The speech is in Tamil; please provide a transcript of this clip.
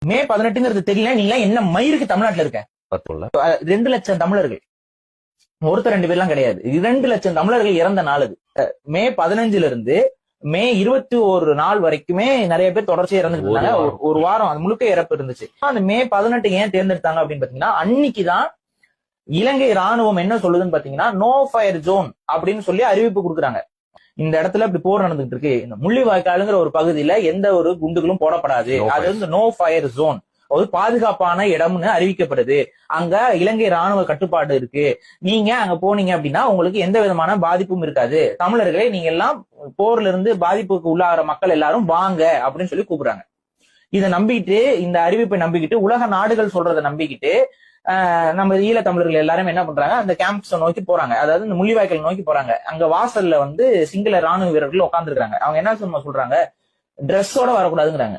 மே 18ங்கிறது தெரியல, நீங்க என்ன மயிருக்கு தமிழ்நாட்டுல இருக்க? 2 லட்சம் தமிழர்கள், ஒருத்தர் 2 பேர்லாம் கிடையாது, 2 லட்சம் தமிழர்கள் இறந்த நாள் அது. மே 15ல இருந்து மே 21 நாள் வரைக்குமே நிறைய பேர் தொடர்ச்சியா இறந்துட்டு இருந்தாங்க. ஒரு வாரம் அது முழுக்க இறப்பு இருந்துச்சு. அந்த மே 18 ஏன் தேர்ந்தெடுத்தாங்க அப்படின்னு பாத்தீங்கன்னா, அன்னைக்குதான் இலங்கை ராணுவம் என்ன சொல்லுதுன்னு பாத்தீங்கன்னா, நோ ஃபயர் ஜோன் அப்படின்னு சொல்லி அறிவிப்பு கொடுக்குறாங்க. இந்த இடத்துல இப்படி போர் நடந்துட்டு இருக்கு, இந்த முள்ளிவாய்க்காலுங்கிற ஒரு பகுதியில எந்த ஒரு குண்டுகளும் போடப்படாது, அது வந்து நோ ஃபயர் ஜோன், ஒரு பாதுகாப்பான இடம்னு அறிவிக்கப்படுது. அங்க இலங்கை ராணுவ கட்டுப்பாடு இருக்கு, நீங்க அங்க போனீங்க அப்படின்னா உங்களுக்கு எந்த விதமான பாதிப்பும் இருக்காது, தமிழர்களே நீங்க எல்லாம் போர்ல இருந்து பாதிப்புக்கு உள்ளாகிற மக்கள் எல்லாரும் வாங்க அப்படின்னு சொல்லி கூப்பிடுறாங்க. இதை நம்பிக்கிட்டு, இந்த அறிவிப்பை நம்பிக்கிட்டு, உலக நாடுகள் சொல்றதை நம்பிக்கிட்டு நம்ம ஈழ தமிழர்கள் எல்லாரும் என்ன பண்றாங்க, அந்த கேம்ப்ஸ் நோக்கி போறாங்க, அதாவது இந்த முள்ளிவாய்க்கால் நோக்கி போறாங்க. அங்க வாசல்ல வந்து சிங்கள ராணுவ வீரர்கள் உட்கார்ந்து இருக்காங்க. அவங்க என்ன சொல்றாங்க, ட்ரெஸ்ஸோட வரக்கூடாதுங்கிறாங்க.